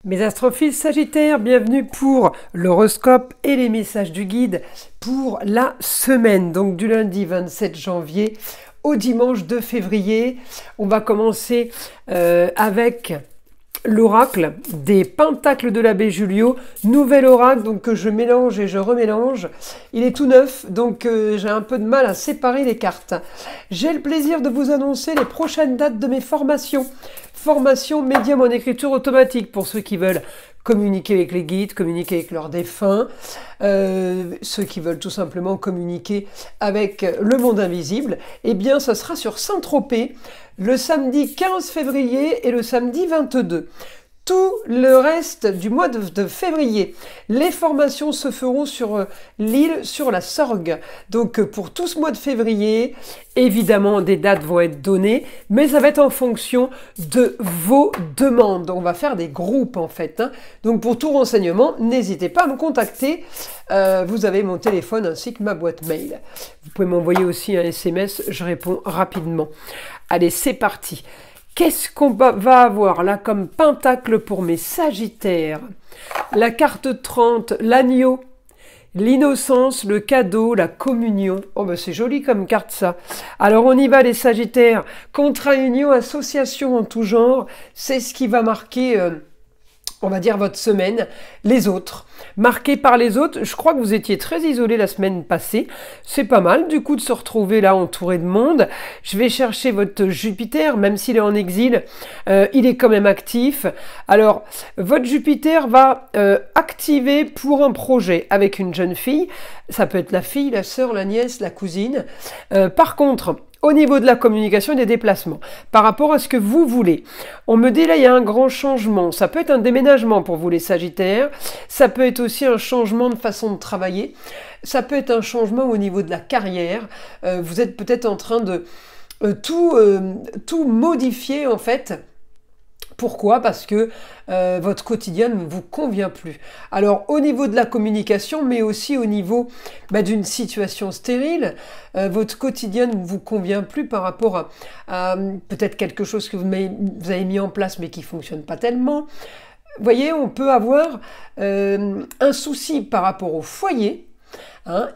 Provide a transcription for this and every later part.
Mes astrophiles sagittaires, bienvenue pour l'horoscope et les messages du guide pour la semaine, donc du lundi 27 janvier au dimanche 2 février. On va commencer avec l'oracle des pentacles de l'abbé Julio, nouvel oracle donc que je mélange et je remélange. Il est tout neuf, donc j'ai un peu de mal à séparer les cartes. J'ai le plaisir de vous annoncer les prochaines dates de mes formations. Formation médium en écriture automatique pour ceux qui veulent communiquer avec les guides, communiquer avec leurs défunts, ceux qui veulent tout simplement communiquer avec le monde invisible. Eh bien, ça sera sur Saint-Tropez le samedi 15 février et le samedi 22. Tout le reste du mois de février, les formations se feront sur l'île, sur la Sorgue. Donc pour tout ce mois de février, évidemment des dates vont être données, mais ça va être en fonction de vos demandes. On va faire des groupes en fait. Donc pour tout renseignement, n'hésitez pas à me contacter. Vous avez mon téléphone ainsi que ma boîte mail. Vous pouvez m'envoyer aussi un SMS, je réponds rapidement. Allez, c'est parti. Qu'est-ce qu'on va avoir là comme pentacle pour mes sagittaires? La carte 30, l'agneau, l'innocence, le cadeau, la communion. Oh ben c'est joli comme carte ça. Alors on y va les sagittaires. Contrat, union, association en tout genre, c'est ce qui va marquer... on va dire votre semaine, les autres. Marqué par les autres, je crois que vous étiez très isolés la semaine passée. C'est pas mal du coup de se retrouver là entouré de monde. Je vais chercher votre Jupiter, même s'il est en exil, il est quand même actif. Alors, votre Jupiter va activer pour un projet avec une jeune fille. Ça peut être la fille, la sœur, la nièce, la cousine. Par contre... au niveau de la communication et des déplacements, par rapport à ce que vous voulez. On me dit là, il y a un grand changement. Ça peut être un déménagement pour vous les Sagittaires. Ça peut être aussi un changement de façon de travailler. Ça peut être un changement au niveau de la carrière. Vous êtes peut-être en train de tout modifier en fait. Pourquoi? Parce que votre quotidien ne vous convient plus. Alors au niveau de la communication, mais aussi au niveau d'une situation stérile, votre quotidien ne vous convient plus par rapport à peut-être quelque chose que vous avez mis en place mais qui ne fonctionne pas tellement. Vous voyez, on peut avoir un souci par rapport au foyer,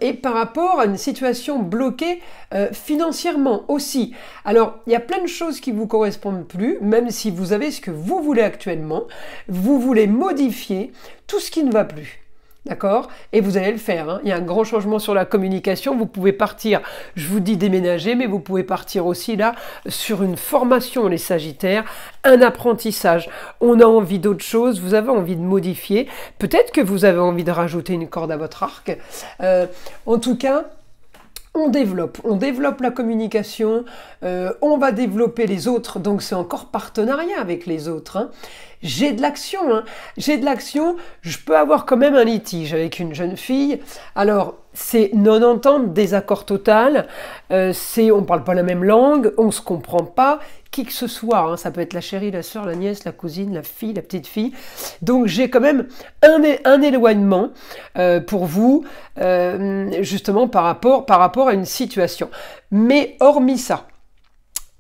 et par rapport à une situation bloquée financièrement aussi. Alors, il y a plein de choses qui ne vous correspondent plus, même si vous avez ce que vous voulez actuellement, vous voulez modifier tout ce qui ne va plus. D'accord? Et vous allez le faire. Il y a un grand changement sur la communication. Vous pouvez partir, je vous dis déménager, mais vous pouvez partir aussi là sur une formation, les Sagittaires, un apprentissage. On a envie d'autre chose, vous avez envie de modifier. Peut-être que vous avez envie de rajouter une corde à votre arc. En tout cas, on développe la communication, on va développer les autres, donc c'est encore partenariat avec les autres. J'ai de l'action, je peux avoir quand même un litige avec une jeune fille. Alors, c'est non-entente, désaccord total, on ne parle pas la même langue, on ne se comprend pas, qui que ce soit, ça peut être la chérie, la sœur, la nièce, la cousine, la fille, la petite fille. Donc j'ai quand même un éloignement pour vous, justement par rapport à une situation. Mais hormis ça,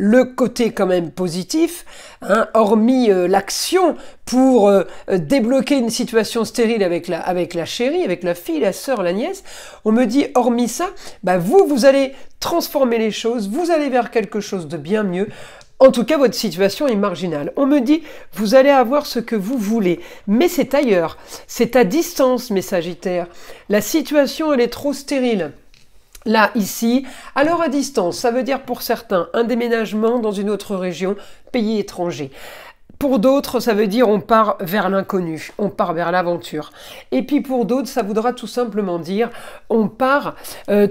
le côté quand même positif, hormis l'action pour débloquer une situation stérile avec la chérie, avec la fille, la sœur, la nièce, on me dit hormis ça, vous allez transformer les choses, vous allez vers quelque chose de bien mieux. En tout cas, votre situation est marginale. On me dit, vous allez avoir ce que vous voulez, mais c'est ailleurs, c'est à distance, mes Sagittaires. La situation, elle est trop stérile. Là, ici, alors à distance, ça veut dire pour certains un déménagement dans une autre région, pays étranger. Pour d'autres, ça veut dire on part vers l'inconnu, on part vers l'aventure. Et puis pour d'autres, ça voudra tout simplement dire on part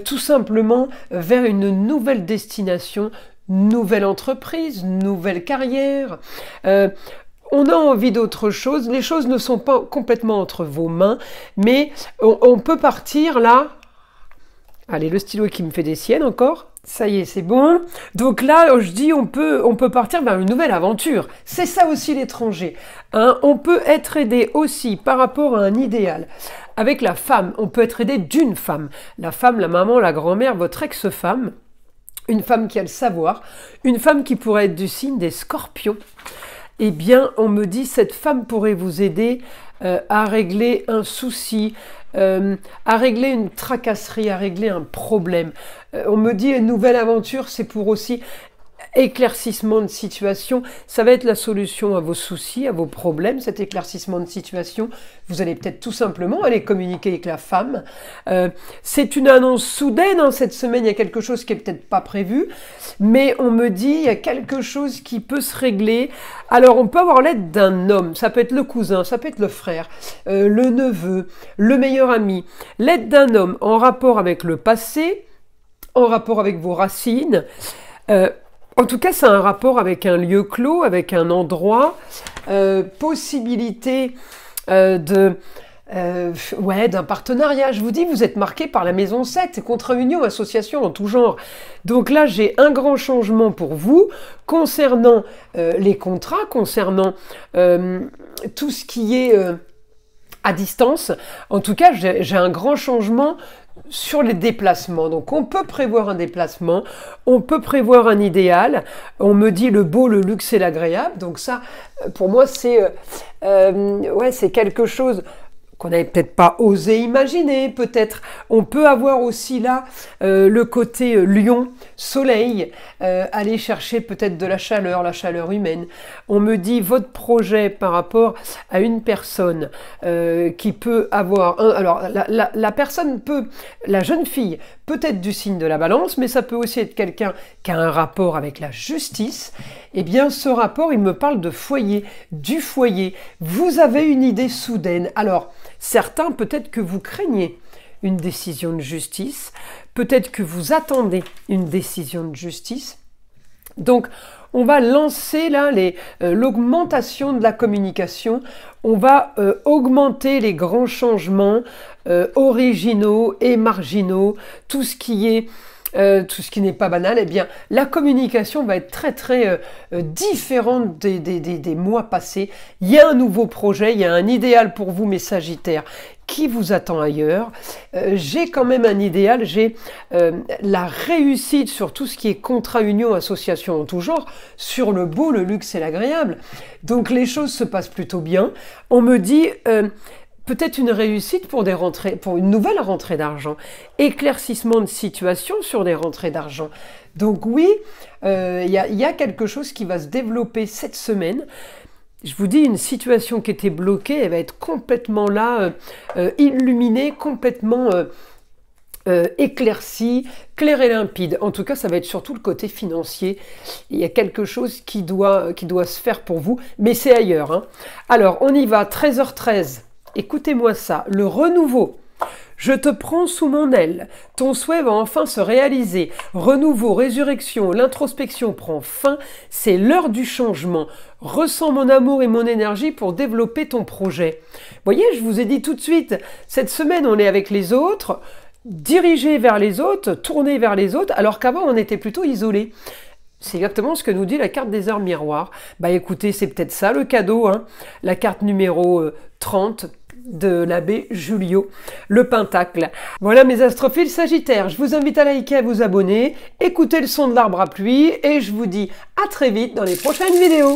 tout simplement vers une nouvelle destination, nouvelle entreprise, nouvelle carrière. On a envie d'autre chose, les choses ne sont pas complètement entre vos mains, mais on peut partir là. Allez, le stylo qui me fait des siennes encore. Ça y est, c'est bon. Donc là, je dis, on peut partir vers une nouvelle aventure. C'est ça aussi l'étranger. On peut être aidé aussi par rapport à un idéal. Avec la femme, on peut être aidé d'une femme. La femme, la maman, la grand-mère, votre ex-femme. Une femme qui a le savoir. Une femme qui pourrait être du signe des Scorpions. eh bien, on me dit cette femme pourrait vous aider à régler un souci, à régler une tracasserie, à régler un problème. On me dit une nouvelle aventure, c'est pour aussi éclaircissement de situation, ça va être la solution à vos soucis, à vos problèmes, cet éclaircissement de situation. Vous allez peut-être tout simplement aller communiquer avec la femme. C'est une annonce soudaine, hein, cette semaine, il y a quelque chose qui est peut-être pas prévu, mais on me dit, il y a quelque chose qui peut se régler. Alors, on peut avoir l'aide d'un homme, ça peut être le cousin, ça peut être le frère, le neveu, le meilleur ami. L'aide d'un homme en rapport avec le passé, en rapport avec vos racines, en tout cas, c'est un rapport avec un lieu clos, avec un endroit, possibilité d'un partenariat. Je vous dis, vous êtes marqué par la maison 7, contrat union, association en tout genre. Donc là, j'ai un grand changement pour vous concernant les contrats, concernant tout ce qui est à distance. En tout cas, j'ai un grand changement sur les déplacements. Donc on peut prévoir un déplacement, on peut prévoir un idéal. On me dit le beau, le luxe et l'agréable. Donc ça, pour moi, c'est quelque chose qu'on n'avait peut-être pas osé imaginer, peut-être. On peut avoir aussi là le côté lion, soleil, aller chercher peut-être de la chaleur humaine. On me dit votre projet par rapport à une personne qui peut avoir... alors, la personne peut... La jeune fille peut être du signe de la balance, mais ça peut aussi être quelqu'un qui a un rapport avec la justice. Eh bien, ce rapport, il me parle de foyer, du foyer. Vous avez une idée soudaine. Alors, certains, peut-être que vous craignez une décision de justice, peut-être que vous attendez une décision de justice. Donc, on va lancer là l'augmentation de la communication, on va augmenter les grands changements originaux et marginaux, tout ce qui n'est pas banal. Eh bien, la communication va être très très différente des mois passés. Il y a un nouveau projet, il y a un idéal pour vous, mes Sagittaires, qui vous attend ailleurs. J'ai quand même un idéal, j'ai la réussite sur tout ce qui est contrat, union, association en tout genre, sur le beau, le luxe et l'agréable. Donc les choses se passent plutôt bien. On me dit... peut-être une réussite pour une nouvelle rentrée d'argent, éclaircissement de situation sur des rentrées d'argent. Donc oui, il y a quelque chose qui va se développer cette semaine. Je vous dis, une situation qui était bloquée, elle va être complètement là, illuminée, complètement éclaircie, claire et limpide. En tout cas, ça va être surtout le côté financier. Il y a quelque chose qui doit se faire pour vous, mais c'est ailleurs, hein. Alors, on y va, 13h13. Écoutez-moi ça, le renouveau. Je te prends sous mon aile, ton souhait va enfin se réaliser. Renouveau, résurrection, l'introspection prend fin, c'est l'heure du changement. Ressens mon amour et mon énergie pour développer ton projet. Voyez, je vous ai dit tout de suite, cette semaine on est avec les autres, dirigé vers les autres, tourné vers les autres, alors qu'avant on était plutôt isolés. C'est exactement ce que nous dit la carte des heures miroirs. Bah écoutez, c'est peut-être ça le cadeau, hein. La carte numéro 30 de l'abbé Julio, le pentacle. Voilà mes astrophiles Sagittaires, je vous invite à liker, à vous abonner, écoutez le son de l'arbre à pluie et je vous dis à très vite dans les prochaines vidéos.